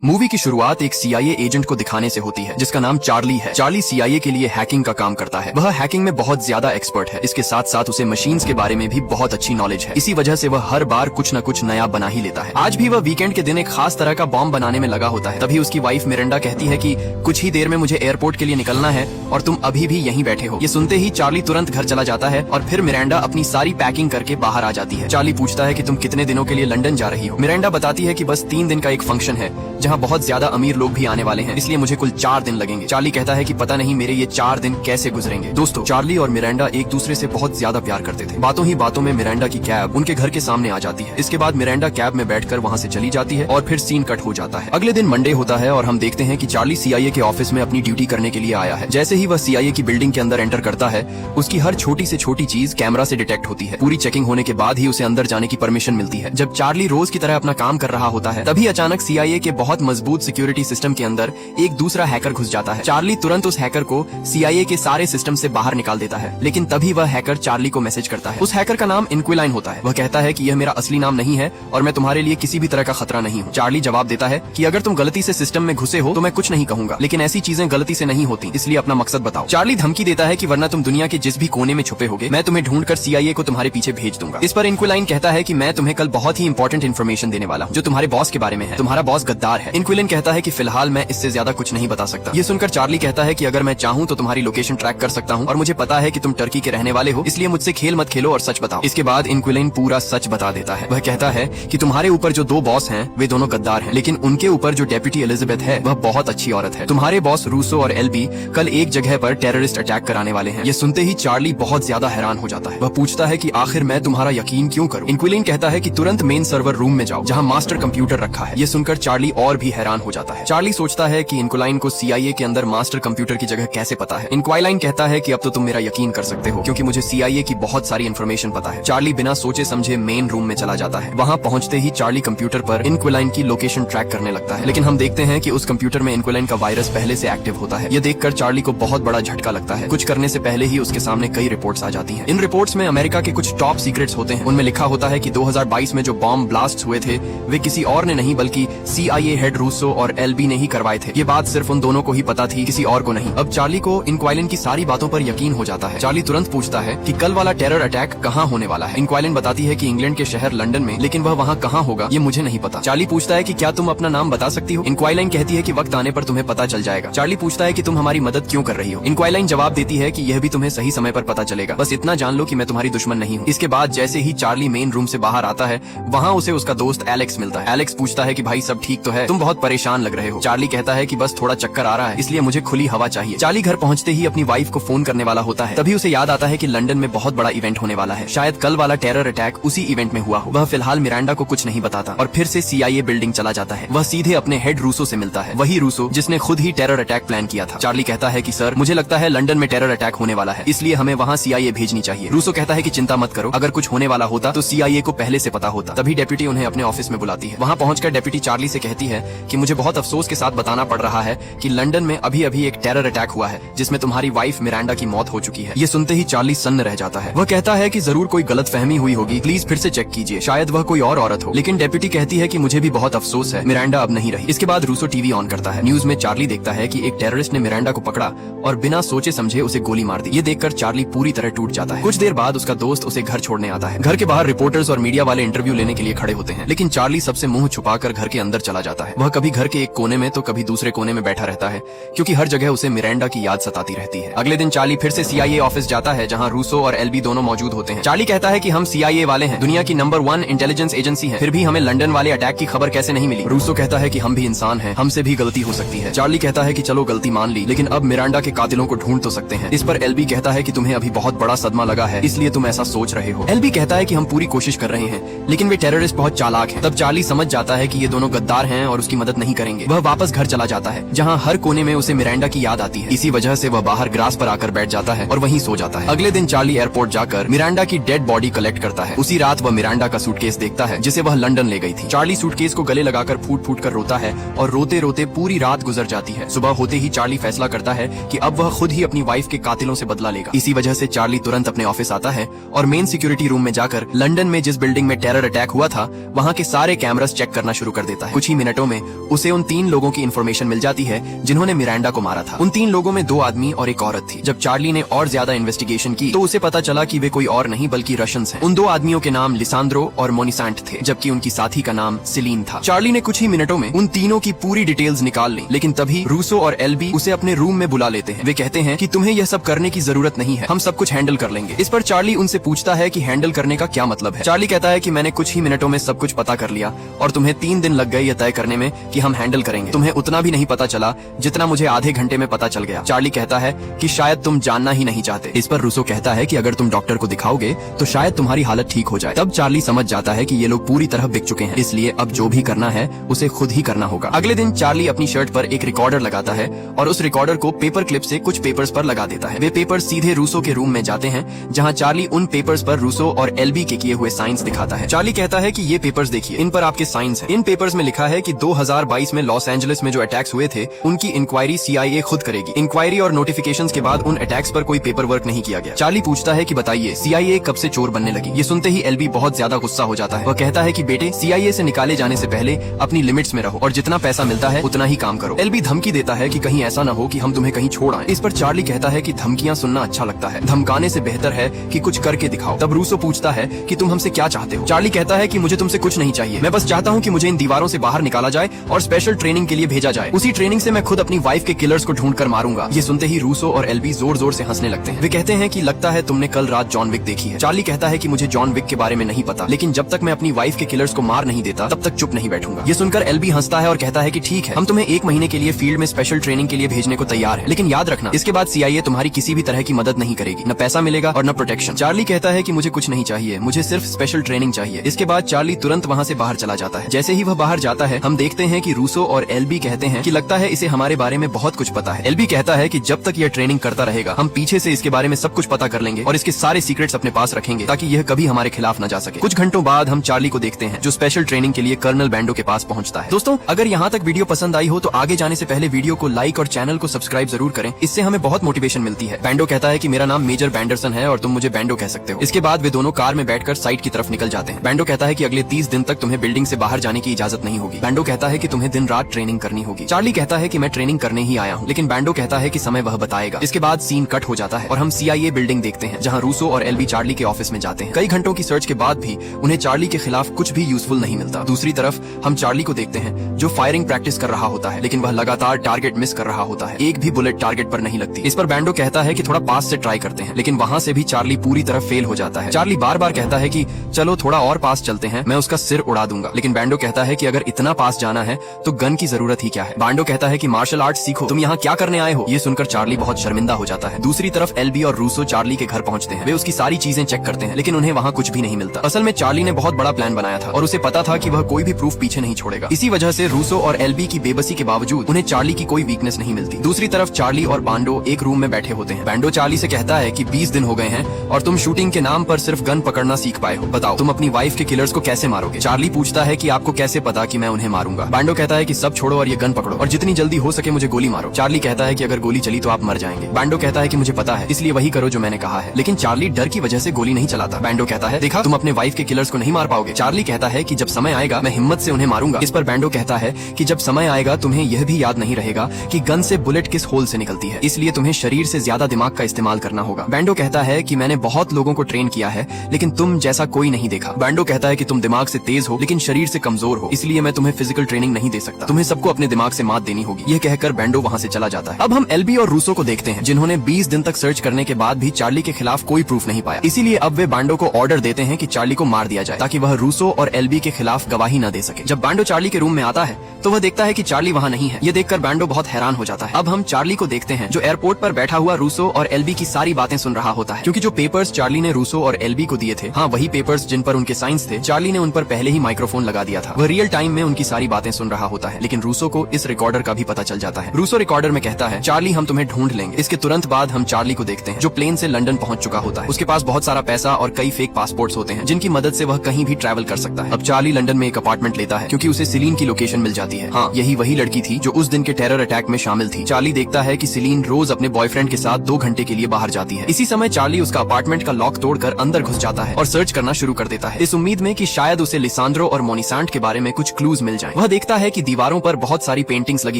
Movie की शुरुआत एक सीआईए एजेंट को दिखाने से होती है जिसका नाम चार्ली है। चार्ली सीआईए के लिए हैकिंग का काम करता है। वह हैकिंग में बहुत ज्यादा एक्सपर्ट है। इसके साथ साथ उसे मशीन्स के बारे में भी बहुत अच्छी नॉलेज है। इसी वजह से वह हर बार कुछ न कुछ नया बना ही लेता है। आज भी वह वीकेंड के दिन एक खास तरह का बॉम्ब बनाने में लगा होता है। तभी उसकी वाइफ मिरांडा कहती है कि कुछ ही देर में मुझे एयरपोर्ट के लिए निकलना है और तुम अभी भी यहीं बैठे हो। ये सुनते ही चार्ली तुरंत घर चला जाता है और फिर मिरांडा अपनी सारी पैकिंग करके बाहर आ जाती है। चार्ली पूछता है कि तुम कितने दिनों के लिए लंदन जा रही हो। मिरांडा बताती है कि बस 3 दिन का एक फंक्शन है जहाँ बहुत ज्यादा अमीर लोग भी आने वाले हैं, इसलिए मुझे कुल 4 दिन लगेंगे। चार्ली कहता है कि पता नहीं मेरे ये 4 दिन कैसे गुजरेंगे। दोस्तों, चार्ली और मिरांडा एक दूसरे से बहुत ज्यादा प्यार करते थे। बातों ही बातों में मिरांडा की कैब उनके घर के सामने आ जाती है। इसके बाद मिरांडा कैब में बैठकर वहाँ से चली जाती है और फिर सीन कट हो जाता है। अगले दिन मंडे होता है और हम देखते हैं कि चार्ली सीआईए के ऑफिस में अपनी ड्यूटी करने के लिए आया है। जैसे ही वह सीआईए की बिल्डिंग के अंदर एंटर करता है, उसकी हर छोटी से छोटी चीज कैमरा से डिटेक्ट होती है। पूरी चेकिंग होने के बाद ही उसे अंदर जाने की परमिशन मिलती है। जब चार्ली रोज की तरह अपना काम कर रहा होता है, तभी अचानक सीआईए के बहुत मजबूत सिक्योरिटी सिस्टम के अंदर एक दूसरा हैकर घुस जाता है। चार्ली तुरंत उस हैकर को सीआईए के सारे सिस्टम से बाहर निकाल देता है, लेकिन तभी वह हैकर चार्ली को मैसेज करता है। उस हैकर का नाम इनक्विलाइन होता है। वह कहता है कि यह मेरा असली नाम नहीं है और मैं तुम्हारे लिए किसी भी तरह का खतरा नहीं हूँ। चार्ली जवाब देता है कि अगर तुम गलती से सिस्टम में घुसे हो तो मैं कुछ नहीं कहूंगा, लेकिन ऐसी चीजें गलती से नहीं होती, इसलिए अपना मकसद बताओ। चार्ली धमकी देता है कि वरना तुम दुनिया के जिस भी कोने में छुपे होगे, मैं तुम्हें ढूंढकर सीआईए को तुम्हारे पीछे भेज दूंगा। इस पर इनक्विलाइन कहता है कि मैं तुम्हें कल बहुत ही इंपॉर्टेंट इन्फॉर्मेशन देने वाला हूँ जो तुम्हारे बॉस के बारे में है। तुम्हारा बॉस गद्दार है। इनक्विलाइन कहता है कि फिलहाल मैं इससे ज्यादा कुछ नहीं बता सकता। ये सुनकर चार्ली कहता है कि अगर मैं चाहूँ तो तुम्हारी लोकेशन ट्रैक कर सकता हूँ और मुझे पता है कि तुम टर्की के रहने वाले हो, इसलिए मुझसे खेल मत खेलो और सच बताओ। इसके बाद इनक्विलाइन पूरा सच बता देता है। वह कहता है कि तुम्हारे ऊपर जो 2 बॉस हैं वे दोनों गद्दार हैं, लेकिन उनके ऊपर जो डेप्यूटी एलिजाबेथ है वह बहुत अच्छी औरत है। तुम्हारे बॉस रूसो और एल्बी कल एक जगह पर टेररिस्ट अटैक कराने वाले हैं। ये सुनते ही चार्ली बहुत ज्यादा हैरान हो जाता है। वह पूछता है कि आखिर मैं तुम्हारा यकीन क्यों करूं। इनक्विलाइन कहता है कि तुरंत मेन सर्वर रूम में जाओ जहां मास्टर कंप्यूटर रखा है। ये सुनकर चार्ली और भी हैरान हो जाता है। चार्ली सोचता है कि इनक्विलाइन को सीआईए के अंदर मास्टर कंप्यूटर की जगह कैसे पता है। इनक्विलाइन कहता है कि अब तो तुम मेरा यकीन कर सकते हो क्योंकि मुझे सीआईए की बहुत सारी इन्फॉर्मेशन पता है। चार्ली बिना सोचे समझे मेन रूम में चला जाता है। वहाँ पहुँचते ही चार्ली कंप्यूटर पर इनक्विलाइन की लोकेशन ट्रैक करने लगता है, लेकिन हम देखते हैं कि उस कंप्यूटर में इनक्विलाइन का वायरस पहले से एक्टिव होता है। ये देखकर चार्ली को बहुत बड़ा झटका लगता है। कुछ करने से पहले ही उसके सामने कई रिपोर्ट्स आ जाती हैं। इन रिपोर्ट्स में अमेरिका के कुछ टॉप सीक्रेट्स होते हैं। उनमें लिखा होता है कि 2022 में जो बॉम्ब ब्लास्ट हुए थे वे किसी और ने नहीं बल्कि सीआईए हेड रूसो और एल्बी ने ही करवाए थे। ये बात सिर्फ उन दोनों को ही पता थी, किसी और को नहीं। अब चार्ली को इनक्विलाइन की सारी बातों पर यकीन हो जाता है। चार्ली तुरंत पूछता है कि कल वाला टेरर अटैक कहाँ होने वाला है। इनक्विलाइन बताती है कि इंग्लैंड के शहर लंदन में, लेकिन वह वहाँ कहाँ होगा ये मुझे नहीं पता। चार्ली पूछता है कि क्या तुम अपना नाम बता सकती हो। इनक्विलाइन कहती है कि वक्त आने पर तुम्हें पता चल जाएगा। चार्ली पूछता है कि तुम हमारी मदद क्यों कर रही हो। इनक्विलाइन जवाब देती है कि यह भी तुम्हें सही समय पर पता चलेगा, बस इतना जान लो कि मैं तुम्हारी दुश्मन नहीं हूँ। इसके बाद जैसे ही चार्ली मेन रूम से बाहर आता है, वहाँ उसे उसका दोस्त एलेक्स मिलता है। एलेक्स पूछता है कि भाई सब ठीक तो है, तुम बहुत परेशान लग रहे हो। चार्ली कहता है कि बस थोड़ा चक्कर आ रहा है, इसलिए मुझे खुली हवा चाहिए। चार्ली घर पहुँचते ही अपनी वाइफ को फोन करने वाला होता है। तभी उसे याद आता है कि लंदन में बहुत बड़ा इवेंट होने वाला है। शायद कल वाला टेरर अटैक उसी इवेंट में हुआ हो। वह फिलहाल मिरांडा को कुछ नहीं बताता और फिर से सीआईए बिल्डिंग चला जाता है। वह सीधे अपने हेड रूसो से मिलता है, वही रूसो जिसने खुद ही टेरर अटैक प्लान किया था। चार्ली कहता है कि सर, मुझे लगता है लंदन में टेरर अटैक होने वाला है, इसलिए हमें वहाँ सीआईए भेजनी चाहिए। रूसो कहता है कि चिंता मत करो, अगर कुछ होने वाला होता तो सीआईए को पहले से पता होता। तभी डेप्यूटी उन्हें अपने ऑफिस में बुलाती है। वहाँ पहुंचकर डेप्यूटी चार्ली से कहती है कि मुझे बहुत अफसोस के साथ बताना पड़ रहा है कि लंदन में अभी अभी एक टेरर अटैक हुआ है जिसमें तुम्हारी वाइफ मिरांडा की मौत हो चुकी है। ये सुनते ही चार्ली सन्न रह जाता है। वह कहता है कि जरूर कोई गलतफहमी हुई होगी, प्लीज फिर से चेक कीजिए, शायद वह कोई और औरत हो। लेकिन डेप्यूटी कहती है कि मुझे भी बहुत अफसोस है, मिरांडा अब नहीं रही। इसके बाद रूसो टीवी ऑन करता है। न्यूज में चार्ली देखता है कि एक टेररिस्ट ने मिरांडा को पकड़ा और बिना सोचे समझे उसे गोली मार दी। ये देखकर चार्ली पूरी तरह टूट जाता है। कुछ देर बाद उसका दोस्त उसे घर छोड़ने आता है। घर के बाहर रिपोर्टर्स और मीडिया वाले इंटरव्यू लेने के लिए खड़े होते हैं, लेकिन चार्ली सबसे मुंह छुपाकर घर के अंदर चला जाता है। वह कभी घर के एक कोने में तो कभी दूसरे कोने में बैठा रहता है, क्योंकि हर जगह उसे मिरांडा की याद सताती रहती है। अगले दिन चार्ली फिर से सीआईए ऑफिस जाता है जहां रूसो और एल्बी दोनों मौजूद होते हैं। चार्ली कहता है कि हम सीआईए वाले हैं, दुनिया की नंबर 1 इंटेलिजेंस एजेंसी है, फिर भी हमें लंदन वाले अटैक की खबर कैसे नहीं मिली। रूसो कहता है कि हम भी इंसान हैं, हमसे भी गलती हो सकती है। चार्ली कहता है कि चलो गलती मान ली, लेकिन अब मिरांडा के कातिलों को ढूंढ तो सकते हैं। इस पर एल्बी कहता है कि तुम्हें अभी बहुत बड़ा सदमा लगा है, इसलिए तुम ऐसा सोच रहे हो। एल्बी कहता है कि हम पूरी कोशिश कर रहे हैं, लेकिन वे टेररिस्ट बहुत चालाक हैं। तब चार्ली समझ जाता है कि ये दोनों गद्दार हैं और उसकी मदद नहीं करेंगे। वह वापस घर चला जाता है जहाँ हर कोने में उसे मिरांडा की याद आती है। इसी वजह से वह बाहर ग्रास पर आकर बैठ जाता है और वहीं सो जाता है। अगले दिन चार्ली एयरपोर्ट जाकर मिरांडा की डेड बॉडी कलेक्ट करता है। उसी रात वह मिरांडा का सूटकेस देखता है जिसे वह लंदन ले गई थी। चार्ली सूटकेस को गले लगाकर फूट फूट कर रोता है और रोते रोते पूरी रात गुजर जाती है। सुबह होते ही चार्ली फैसला करता है कि अब वह खुद ही अपनी वाइफ के कातिलों से बदला लेगा। इसी वजह से चार्ली तुरंत अपने ऑफिस आता है और मेन सिक्योरिटी रूम में जाकर लंदन में जिस बिल्डिंग में टेरर अटैक हुआ था वहाँ के सारे कैमरास चेक करना शुरू कर देता है। कुछ ही मिनटों में उसे उन 3 लोगों की इन्फॉर्मेशन मिल जाती है जिन्होंने मिरांडा को मारा था। उन 3 लोगों में 2 आदमी और एक औरत थी। जब चार्ली ने और ज्यादा इन्वेस्टिगेशन की तो उसे पता चला कि वे कोई और नहीं बल्कि रशियंस हैं। उन 2 आदमियों के नाम लिसांद्रो और मोनिसांट थे, जबकि उनकी साथी का नाम सिलीन था। चार्ली ने कुछ ही मिनटों में उन तीनों की पूरी डिटेल्स निकाल ली, लेकिन तभी रूसो और एल्बी उसे अपने रूम में बुला लेते हैं। वे कहते हैं कि तुम्हें यह सब करने की जरूरत नहीं है, हम सब कुछ हैंडल कर लेंगे। इस पर चार्ली उनसे पूछता है कि हैंडल करने का क्या मतलब है। चार्ली कहता है कि मैंने कुछ ही मिनटों में सब कुछ पता कर लिया और तुम्हें 3 दिन लग गए यह तय करने में कि हम हैंडल करेंगे। तुम्हें उतना भी नहीं पता चला जितना मुझे आधे घंटे में पता चल गया। चार्ली कहता है कि शायद तुम जानना ही नहीं चाहते। इस पर रूसो कहता है कि अगर तुम डॉक्टर को दिखाओगे तो शायद तुम्हारी हालत ठीक हो जाए। तब चार्ली समझ जाता है कि ये लोग पूरी तरह बिक चुके हैं, इसलिए अब जो भी करना है उसे खुद ही करना होगा। अगले दिन चार्ली अपनी शर्ट पर एक रिकॉर्डर लगाता है और उस रिकॉर्डर को पेपर क्लिप से कुछ पेपर्स पर लगा देता है। वे पेपर्स सीधे रूसो के रूम में जाते हैं, जहाँ चार्ली उन पेपर्स पर रूसो और एल्बी के किए हुए साइंस दिखाता है। चार्ली कहता है कि ये पेपर्स देखिए, इन पर आपके साइंस हैं। इन पेपर्स में लिखा है कि 2022 में लॉस एंजलिस में जो अटैक्स हुए थे उनकी इंक्वायरी CIA खुद करेगी। इंक्वायरी और नोटिफिकेशंस के बाद उन अटैक्स पर कोई पेपर वर्क नहीं किया गया। चार्ली पूछता है कि बताइए CIA कब से चोर बनने लगी। ये सुनते ही एल्बी बहुत ज्यादा गुस्सा हो जाता है। वह कहता है कि बेटे, CIA से निकाले जाने से पहले अपनी लिमिट्स में रहो और जितना पैसा मिलता है उतना ही काम करो। एल्बी धमकी देता है कि कहीं ऐसा न हो कि हम तुम्हें कहीं छोड़ आए। इस पर चार्ली कहता है कि धमकियां सुनना अच्छा लगता है, धमकाने से बेहतर है कि कुछ करके दिखाओ। तब रूसो पूछता है कि तुम हमसे क्या चाहते हो। चार्ली कहता है कि मुझे तुमसे कुछ नहीं चाहिए, मैं बस चाहता हूँ कि मुझे इन दीवारों से बाहर निकाला जाए और स्पेशल ट्रेनिंग के लिए भेजा जाए। उसी ट्रेनिंग से मैं खुद अपनी वाइफ के किलर्स को ढूंढ कर मारूंगा। ये सुनते ही रूसो और एल्बी जोर जोर से हंसने लगते हैं। वे कहते हैं कि लगता है तुमने कल रात जॉन विक देखी है। चार्ली कहता है कि मुझे जॉन विक के बारे में नहीं पता, लेकिन जब तक मैं अपनी वाइफ के किलर्स को मार नहीं देता तब तक चुप नहीं बैठूंगा। ये सुनकर एल्बी हंसता है और कहता है कि ठीक है, हम तुम्हें 1 महीने के लिए फील्ड में स्पेशल ट्रेनिंग के लिए भेजने को तैयार है, लेकिन याद रखना इसके बाद CIA तुम्हारी किसी भी तरह की मदद नहीं करेगी, न पैसा मिलेगा और न प्रोटेक्शन। चार्ली कहता है कि मुझे कुछ नहीं चाहिए, मुझे सिर्फ स्पेशल ट्रेनिंग चाहिए। इसके बाद चार्ली तुरंत वहाँ से बाहर चला जाता है। जैसे ही वह बाहर जाता है हम देखते हैं कि रूसो और एल्बी कहते हैं कि लगता है इसे हमारे बारे में बहुत कुछ पता है। एल्बी कहता है कि जब तक यह ट्रेनिंग करता रहेगा हम पीछे से इसके बारे में सब कुछ पता कर लेंगे और इसके सारे सीक्रेट्स अपने पास रखेंगे ताकि यह कभी हमारे खिलाफ न जा सके। कुछ घंटों बाद हम चार्ली को देखते हैं जो स्पेशल ट्रेनिंग के लिए कर्नल बैंडो के पास पहुंचता है। दोस्तों, अगर यहाँ तक वीडियो पसंद आई हो तो आगे जाने से पहले वीडियो को लाइक और चैनल को सब्सक्राइब जरूर करें, इससे हमें बहुत मोटिवेशन मिलती है। बैंडो कहता है कि मेरा नाम मेजर बैंडरसन है और तुम मुझे बैंडो कह सकते हो। इसके बाद वे दोनों कार में बैठकर साइट की तरफ निकल जाते हैं। बैंडो कहता है कि अगले 30 दिन तक तुम्हें बिल्डिंग से बाहर जाने की इजाजत नहीं होगी। बैंडो कहता है कि तुम्हें दिन रात ट्रेनिंग करनी होगी। चार्ली कहता है कि मैं ट्रेनिंग करने ही आया हूँ, लेकिन बैंडो कहता है कि समय वह बताएगा। इसके बाद सीन कट हो जाता है और हम CIA बिल्डिंग देखते हैं जहाँ रूसो और एल्बी चार्ली के ऑफिस में जाते हैं। कई घंटों की सर्च के बाद भी उन्हें चार्ली के खिलाफ कुछ भी यूजफुल नहीं मिलता। दूसरी तरफ हम चार्ली को देखते हैं जो फायरिंग प्रैक्टिस कर रहा होता है, लेकिन वह लगातार टारगेट मिस कर रहा होता है, एक भी बुलेट टारगेट पर नहीं लगती। इस पर बैंडो कहता है कि थोड़ा पास से ट्राई करते हैं, लेकिन वहाँ से भी चार्ली पूरी तरह फेल हो जाता है। चार्ली बार बार कहता है कि चलो थोड़ा और पास चलते हैं, मैं उसका सिर उड़ा दूंगा, लेकिन बैंडो कहता है कि अगर इतना पास जाना है तो गन की जरूरत ही क्या है। बैंडो कहता है कि मार्शल आर्ट सीखो, तुम यहाँ क्या करने आए हो। ये सुनकर चार्ली बहुत शर्मिंदा हो जाता है। दूसरी तरफ एल्बी और रूसो चार्ली के घर पहुंचते हैं। वे उसकी सारी चीजें चेक करते हैं, लेकिन उन्हें वहाँ कुछ भी नहीं मिलता। असल में चार्ली ने बहुत बड़ा प्लान बनाया था और उसे पता था कि वह कोई भी प्रूफ पीछे नहीं छोड़ेगा। इसी वजह से रूसो और एल्बी की बेबसी के बावजूद उन्हें चार्ली की कोई वीकनेस नहीं मिलती। दूसरी तरफ चार्ली और बांडो एक रूम में बैठे होते हैं। बैंडो चार्ली से कहता है कि 20 दिन हो गए हैं और तुम शूटिंग के नाम पर सिर्फ गन पकड़ना सीख पाए हो, बताओ तुम अपनी वाइफ के किलर्स को कैसे मारोगे। चार्ली पूछता है कि आपको कैसे पता कि मैं उन्हें मारूंगा। बैंडो कहता है कि सब छोड़ो और ये गन पकड़ो और जितनी जल्दी हो सके मुझे गोली मारो। चार्ली कहता है कि अगर गोली चली तो आप मर जाएंगे। बैंडो कहता है कि मुझे पता है, इसलिए वही करो जो मैंने कहा है, लेकिन चार्ली डर की वजह से गोली नहीं चलाता। बैंडो कहता है देखा, तुम अपने वाइफ के किलर्स को नहीं मार पाओगे। चार्ली कहता है कि जब समय आएगा मैं हिम्मत से उन्हें मारूंगा। इस पर बैंडो कहता है कि जब समय आएगा तुम्हें यह भी याद नहीं रहेगा कि गन से बुलेट किस होल से निकलती है, इसलिए तुम्हें शरीर से ज्यादा दिमाग का इस्तेमाल करना होगा। बैंडो कहता है कि मैंने बहुत लोगों को ट्रेन किया है, लेकिन तुम जैसा कोई नहीं देखा। बैंडो कहता है कि तुम दिमाग से तेज हो लेकिन शरीर से कमजोर हो, इसलिए मैं तुम्हें फिजिकल ट्रेनिंग नहीं दे सकता, तुम्हें सबको अपने दिमाग से मात देनी होगी। यह कहकर बैंडो वहाँ से चला जाता है। अब हम एल्बी और रूसो को देखते हैं जिन्होंने 20 दिन तक सर्च करने के बाद भी चार्ली के खिलाफ कोई प्रूफ नहीं पाया, इसीलिए अब वे बैंडो को ऑर्डर देते हैं कि चार्ली को मार दिया जाए ताकि वह रूसो और एल्बी के खिलाफ गवाही न दे सके। जब बैंडो चार्ली के रूम में आता है तो वह देखता है कि चार्ली वहाँ नहीं है। ये देखकर बैंडो बहुत हैरान हो जाता है। अब हम चार्ली को देखते हैं जो एयरपोर्ट पर बैठा हुआ रूसो और एल्बी की सारी बातें सुन रहा होता है, क्योंकि जो पेपर्स चार्ली ने रूसो और एल्बी को दिए थे, हाँ वही पेपर्स जिन पर उनके साइंस थे, चार्ली ने उन पर पहले ही माइक्रोफोन लगा दिया था। वह रियल टाइम में उनकी सारी बातें सुन रहा होता है, लेकिन रूसो को इस रिकॉर्डर का भी पता चल जाता है। रूसो रिकॉर्डर में कहता है चार्ली हम तुम्हें ढूंढ लेंगे। इसके तुरंत बाद हम चार्ली को देखते हैं जो प्लेन से लंदन पहुंच चुका होता है। उसके पास बहुत सारा पैसा और कई फेक पासपोर्ट्स होते हैं जिनकी मदद से वह कहीं भी ट्रैवल कर सकता है। अब चार्ली लंदन में एक अपार्टमेंट लेता है क्योंकि उसे सिलीन की लोकेशन मिल जाती है। हाँ, यही वही लड़की थी जो उस दिन के टेरर अटैक में शामिल थी। चार्ली देखता है कि सिलीन रोज अपने बॉयफ्रेंड के साथ 2 घंटे के लिए बाहर जाती है। इसी समय चार्ली उसका अपार्टमेंट का लॉक तोड़कर अंदर घुस जाता है और सर्च करना शुरू कर देता है, इस उम्मीद में कि शायद उसे लिसांद्रो और मोनिसांट के बारे में कुछ क्लूज मिल जाएं। वह देखता है कि दीवारों पर बहुत सारी पेंटिंग्स लगी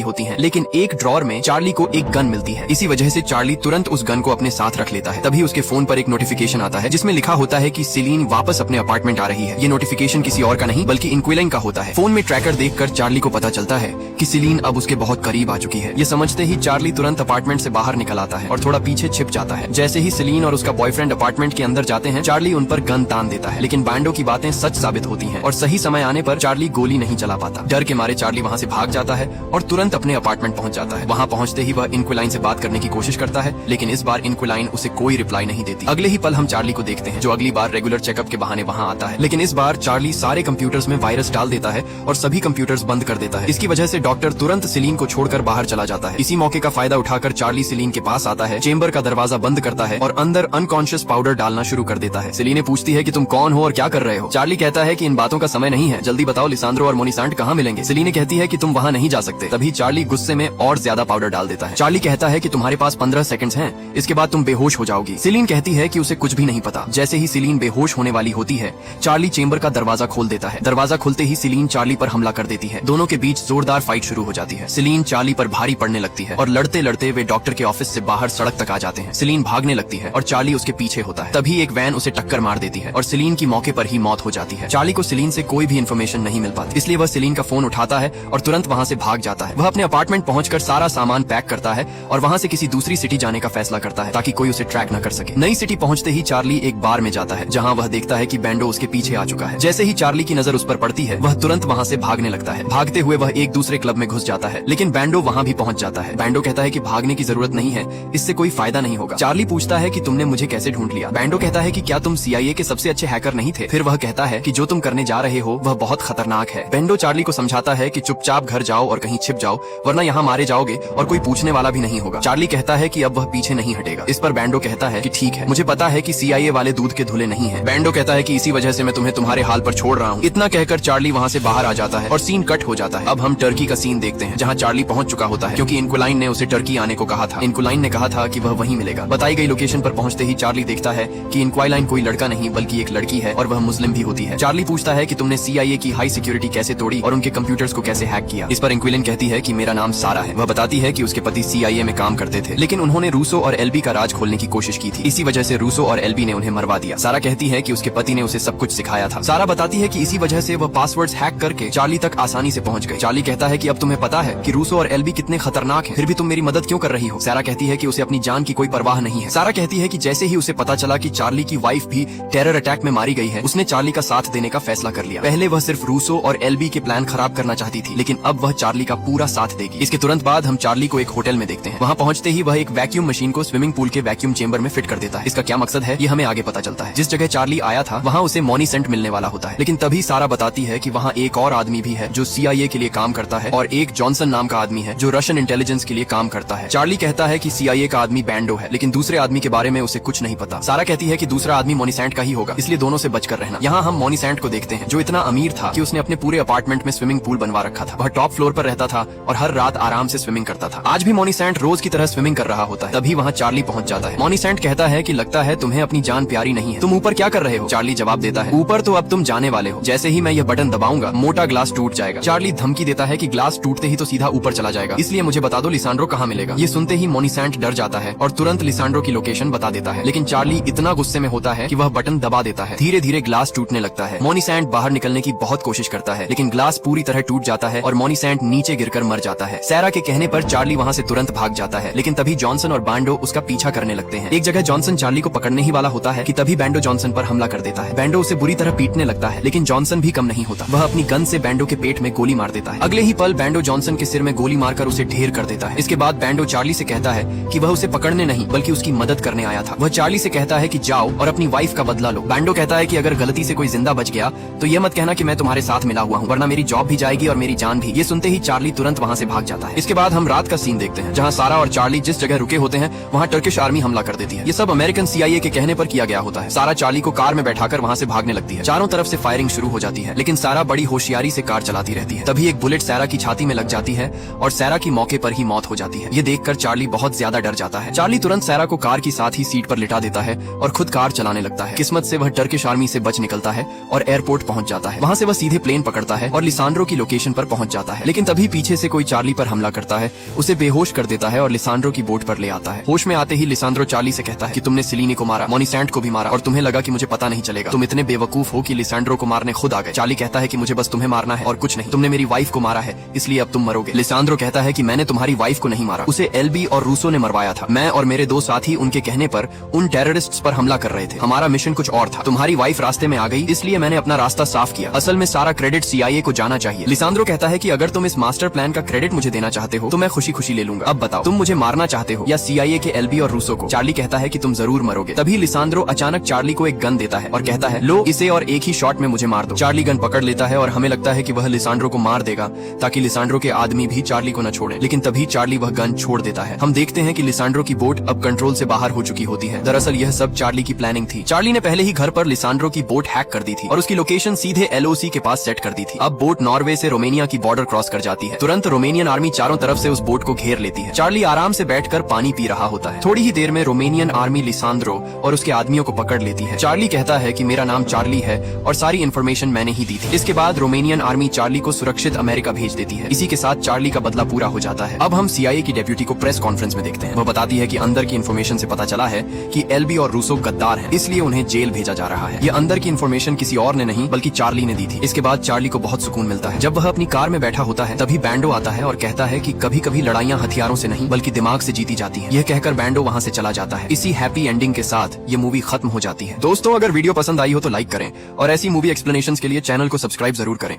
होती हैं, लेकिन एक ड्रॉर में चार्ली को एक गन मिलती है। इसी वजह से चार्ली तुरंत उस गन को अपने साथ रख लेता है। तभी उसके फोन पर एक नोटिफिकेशन आता है जिसमें लिखा होता है कि सीलीन वापस अपने अपार्टमेंट आ रही है। ये नोटिफिकेशन किसी और का नहीं बल्कि इंक्विलाइन का होता है। फोन में ट्रैकर देखकर चार्ली को पता चलता है कि सीलीन अब उसके बहुत करीब आ चुकी है। ये समझते ही चार्ली तुरंत अपार्टमेंट से बाहर निकल आता है और थोड़ा पीछे छिप जाता है। जैसे ही सीलीन और उसका बॉयफ्रेंड अपार्टमेंट के अंदर जाते हैं, चार्ली उन पर गन तान देता है, लेकिन बैंडो की बातें सच साबित होती हैं और सही समय आने पर चार्ली गोली नहीं चला पाता। डर के मारे चार्ली वहाँ से भाग जाता है और तुरंत अपने अपार्टमेंट पहुँच जाता है। वहाँ पहुँचते ही वह इंक्विलाइन से बात करने की कोशिश करता है, लेकिन इस बार इंक्विलाइन उसे कोई रिप्लाई नहीं देती। अगले ही पल हम चार्ली को देखते हैं जो अगली बार रेगुलर चेकअप के बहाने वहाँ आता है, लेकिन इस बार चार्ली सारे कंप्यूटर्स में वायरस डाल देता है और सभी कंप्यूटर्स बंद कर देता है। इसकी वजह से डॉक्टर तुरंत सीलीन को छोड़कर बाहर चला जाता है। इसी मौके का फायदा उठाकर चार्ली सीलीन के पास आता है, चेंबर का दरवाजा बंद करता है और अंदर अनकॉन्शियस पाउडर डालना शुरू कर देता है। सीलीन पूछती है कि तुम कौन हो और क्या कर रहे हो। चार्ली कहता है कि इन बातों का समय नहीं है, जल्दी बताओ लिसांड्रो और मोनिसांट कहाँ मिलेंगे। सीलीन कहती है कि तुम वहाँ नहीं जा सकते। तभी चार्ली गुस्से में और ज्यादा पाउडर डाल देता है। चार्ली कहता है कि तुम्हारे पास 15 सेकंड्स हैं, इसके बाद तुम बेहोश हो जाओगी। सीलीन कहती है कि उसे कुछ भी नहीं पता। जैसे ही सीलीन बेहोश होने वाली होती है, चार्ली चेंबर का दरवाजा खोल देता है। दरवाजा खुलते ही सीलीन चार्ली पर हमला कर देती है। दोनों के बीच जोरदार फाइट शुरू हो जाती है। सीलीन चार्ली पर भारी पड़ने लगती है और लड़ते लड़ते वे डॉक्टर के ऑफिस से बाहर सड़क तक आ जाते हैं। सीलीन भागने लगती है और चार्ली उसके पीछे होता है। तभी एक वैन उसे टक्कर मार देती है और सीलीन की मौके पर ही मौत हो जाती है। चार्ली को सीलीन से कोई भी इन्फॉर्मेशन नहीं मिल पाती, इसलिए वह सीलीन का फोन उठाता है और तुरंत वहाँ से भाग जाता है। वह अपने अपार्टमेंट पहुंचकर सारा सामान पैक करता है और वहाँ से किसी दूसरी सिटी जाने का फैसला करता है ताकि कोई उसे ट्रैक न कर सके। नई सिटी पहुंचते ही चार्ली एक बार में जाता है जहाँ वह देखता है कि बैंडो उसके पीछे आ चुका है। जैसे ही चार्ली की नजर उस पर पड़ती है, वह तुरंत वहाँ से भागने लगता है। भागते हुए वह एक दूसरे क्लब में घुस जाता है, लेकिन बैंडो वहाँ भी पहुँच जाता है। बैंडो कहता है कि भागने की जरूरत नहीं है, इससे कोई फायदा नहीं होगा। चार्ली पूछता है कि तुमने मुझे कैसे ढूंढ लिया। बैंडो कहता है कि क्या तुम CIA के सबसे अच्छे हैकर नहीं थे। फिर वह कहता है कि जो तुम करने जा रहे हो वह बहुत खतरनाक है। बैंडो चार्ली को समझाता है कि चुपचाप घर जाओ और कहीं छिप जाओ, वरना यहाँ मारे जाओगे और कोई पूछने वाला भी नहीं होगा। चार्ली कहता है कि अब वह पीछे नहीं हटेगा। इस पर बैंडो कहता है कि ठीक है, मुझे पता है कि CIA वाले दूध के धुले नहीं है। बैंडो कहता है कि इसी वजह से मैं तुम्हें तुम्हारे हाल पर छोड़ रहा हूँ। इतना कहकर चार्ली वहाँ से बाहर आ जाता है और सीन कट हो जाता है। अब हम टर्की का सीन देखते हैं जहाँ चार्ली पहुँच चुका होता है, क्योंकि इंक्विलाइन ने उसे टर्की आने को कहा था। इंक्विलाइन ने कहा था कि वह वहीं मिलेगा। बताई गई लोकेशन पर पहुँचते ही चार्ली देखता है कि इंक्विलाइन कोई लड़का नहीं बल्कि एक लड़की है और वह मुस्लिम भी होती है। चार्ली पूछता है कि तुमने CIA की हाई सिक्योरिटी कैसे तोड़ी और उनके कंप्यूटर्स को कैसे हैक किया। इस पर इंक्विलाइन कहती है कि मेरा नाम सारा है। वह बताती है कि उसके पति CIA में काम करते थे, लेकिन उन्होंने रूसो और LB का राज खोलने की कोशिश की थी। इसी वजह से रूसो और LB ने उन्हें मरवा दिया। सारा कहती है कि उसके पति ने उसे सब कुछ सिखाया था। सारा बताती है कि इसी वजह से वह पासवर्ड्स हैक करके चार्ली तक आसानी से पहुंच गए। चार्ली कहता है कि अब तुम्हें पता है कि रूसो और LB कितने खतरनाक हैं, फिर भी तुम मेरी मदद क्यों कर रही हो। सारा कहती है कि उसे अपनी जान की कोई परवाह नहीं है। सारा कहती है कि जैसे ही उसे पता चला कि चार्ली की वाइफ भी टेरर अटैक में मारी गई है, उसने चार्ली का साथ देने का फैसला कर लिया। पहले वह सिर्फ रूसो और LB के प्लान खराब करना चाहती थी, लेकिन अब वह चार्ली का पूरा साथ देगी। इसके तुरंत बाद हम चार्ली को एक होटल में देखते हैं। वहाँ पहुँचते ही वह एक वैक्यूम मशीन को स्विमिंग पूल के वैक्यूम चेंबर में फिट कर देता है। इसका क्या मकसद है ये हमें आगे पता चलता है। जिस जगह चार्ली आया था वहाँ उसे मोनिसेंट मिलने वाला होता है, लेकिन तभी सारा बताती है कि वहाँ एक और आदमी भी है जो CIA के लिए काम करता है और एक जॉनसन नाम का आदमी है जो रशियन इंटेलिजेंस के लिए काम करता है। चार्ली कहता है कि CIA का आदमी बैंडो है, लेकिन दूसरे आदमी के बारे में उसे कुछ नहीं पता। सारा कहती है कि दूसरा आदमी मोनिसेंट का ही होगा, इसलिए दोनों से बचकर रहना। यहाँ हम मोनिसेंट को देखते हैं जो इतना अमीर था कि उसने अपने पूरे अपार्टमेंट में स्विमिंग पूल बनवा रखा था। वह टॉप फ्लोर पर रहता था और हर रात आराम से स्विमिंग करता था। आज भी मोनिसेंट रोज की तरह स्विमिंग कर रहा होता है। तभी वहाँ चार्ली पहुँच जाता है। मोनिसेंट कहता है कि लगता है तुम्हें अपनी जान प्यारी नहीं है, तुम ऊपर क्या कर रहे हो। चार्ली जवाब देता है ऊपर तो अब तुम जाने वाले हो, जैसे ही मैं यह बटन दबाऊंगा मोटा ग्लास टूट जाएगा। चार्ली धमकी देता है कि ग्लास टूटते ही तो सीधा ऊपर चला जाएगा, इसलिए मुझे बता दो लिसांड्रो कहाँ मिलेगा। ये सुनते ही मोनिसेंट डर जाता है और तुरंत लिसांड्रो की लोकेशन बता देता है, लेकिन चार्ली इतना गुस्से में होता है कि वह बटन दबा देता है। धीरे धीरे ग्लास टूटने लगता है। मोनिसेंट बाहर निकलने की बहुत कोशिश करता है, लेकिन ग्लास पूरी तरह टूट जाता है और मोनिसेंट नीचे गिरकर मर जाता है। सारा के कहने पर चार्ली वहाँ से तुरंत भाग जाता है, लेकिन तभी जॉनसन और बैंडो उसका पीछा करने लगते हैं। एक जगह जॉनसन चार्ली को पकड़ने ही वाला होता है कि तभी बैंडो जॉनसन पर हमला कर देता है। बैंडो उसे बुरी तरह पीटने लगता है, लेकिन जॉनसन भी कम नहीं होता। वह अपनी गन से बैंडो के पेट में गोली मार देता है। अगले ही पल बैंडो जॉनसन के सिर में गोली मारकर उसे ढेर कर देता है। इसके बाद बैंडो चार्ली से कहता है कि वह उसे पकड़ने नहीं बल्कि उसकी मदद करने आया था। वह चार्ली से कहता है कि जाओ और अपनी वाइफ का बदला लो। बैंडो कहता है कि अगर गलती से कोई जिंदा बच गया तो यह मत कहना कि मैं तुम्हारे साथ मिला हुआ हूँ, वरना मेरी जॉब भी जाएगी और मेरी जान भी। ये सुनते ही चार्ली तुरंत वहाँ से भाग जाता है। इसके बाद हम रात का सीन देखते हैं जहाँ सारा और चार्ली जिस जगह रुके होते हैं वहाँ टर्किश आर्मी हमला कर देती है। ये सब अमेरिकन CIA के कहने पर किया गया होता है। सारा चार्ली को कार में बैठाकर वहाँ से भागने लगती है। चारों तरफ से फायरिंग शुरू हो जाती है, लेकिन सारा बड़ी होशियारी से कार चलाती रहती है। तभी एक बुलेट सारा की छाती में लग जाती है और सारा की मौके पर ही मौत हो जाती है। ये देखकर चार्ली बहुत ज्यादा डर जाता है। चार्ली तुरंत सारा को कार की साथ ही सीट पर लिटा देता है और खुद कार चलाने लगता है। किस्मत से वह टर्किश आर्मी से बच निकलता है और एयरपोर्ट पहुंच जाता है। वहाँ से वह सीधे प्लेन पकड़ता है और लिसांड्रो लिसांड्रो की लोकेशन पर पहुंच जाता है। लेकिन तभी पीछे से कोई चार्ली पर हमला करता है, उसे बेहोश कर देता है और लिसांड्रो की बोट पर ले आता है। होश में आते ही लिसांड्रो चार्ली से कहता है कि तुमने सिलीनी को मारा, मोनिसेंट को भी मारा और तुम्हें लगा कि मुझे पता नहीं चलेगा। तुम इतने बेवकूफ हो कि लिसांड्रो को मारने खुद आ गए। चार्ली कहता है कि मुझे बस तुम्हें मारना है और कुछ नहीं। तुमने मेरी वाइफ को मारा है, इसलिए अब तुम मरोगे। लिसांड्रो कहता है कि मैंने तुम्हारी वाइफ को नहीं मारा, उसे एलबी और रूसो ने मरवाया था। मैं और मेरे दो साथी उनके कहने पर उन टेररिस्ट्स पर हमला कर रहे थे। हमारा मिशन कुछ और था। तुम्हारी वाइफ रास्ते में आ गई, इसलिए मैंने अपना रास्ता साफ किया। असल में सारा क्रेडिट सीआईए को जाना चाहिए। लिसांड्रो कहता है कि अगर तुम इस मास्टर प्लान का क्रेडिट मुझे देना चाहते हो तो मैं खुशी खुशी ले लूंगा। अब बताओ, तुम मुझे मारना चाहते हो या सीआईए के एलबी और रूसो को? चार्ली कहता है कि तुम जरूर मरोगे। तभी लिसांड्रो अचानक चार्ली को एक गन देता है और कहता है, लो इसे और एक ही शॉट में मुझे मार दो। चार्ली गन पकड़ लेता है और हमें लगता है कि वह लिसांड्रो को मार देगा ताकि लिसांड्रो के आदमी भी चार्ली को न छोड़े। लेकिन तभी चार्ली वह गन छोड़ देता है। हम देखते हैं कि लिसांड्रो की बोट अब कंट्रोल से बाहर हो चुकी होती है। दरअसल यह सब चार्ली की प्लानिंग थी। चार्ली ने पहले ही घर पर लिसांड्रो की बोट हैक कर दी थी और उसकी लोकेशन सीधे एलओसी के पास सेट कर दी थी। अब बोट नॉर्वे से रोमानिया की बॉर्डर क्रॉस कर जाती है। तुरंत रोमानियन आर्मी चारों तरफ से उस बोट को घेर लेती है। चार्ली आराम से बैठकर पानी पी रहा होता है। थोड़ी ही देर में रोमानियन आर्मी लिसांड्रो और उसके आदमियों को पकड़ लेती है। चार्ली कहता है कि मेरा नाम चार्ली है और सारी इन्फॉर्मेशन मैंने ही दी थी। इसके बाद रोमानियन आर्मी चार्ली को सुरक्षित अमेरिका भेज देती है। इसी के साथ चार्ली का बदला पूरा हो जाता है। अब हम सीआईए की डेप्यूटी को प्रेस कॉन्फ्रेंस में देखते हैं। वह बताती है कि अंदर की इन्फॉर्मेशन से पता चला है कि एलबी और रूसो गद्दार हैं, इसलिए उन्हें जेल भेजा जा रहा है। ये अंदर की इन्फॉर्मेशन किसी और ने नहीं बल्कि चार्ली ने दी थी। इसके बाद चार्ली को बहुत सुकून मिलता है। जब वह अपनी कार में बैठा होता है तभी बैंडो आता है और कहता है कि कभी कभी लड़ाइयाँ हथियारों से नहीं बल्कि दिमाग से जीती जाती हैं। यह कहकर बैंडो वहाँ से चला जाता है। इसी हैप्पी एंडिंग के साथ ये मूवी खत्म हो जाती है। दोस्तों, अगर वीडियो पसंद आई हो तो लाइक करें और ऐसी मूवी एक्सप्लेनेशंस के लिए चैनल को सब्सक्राइब जरूर करें।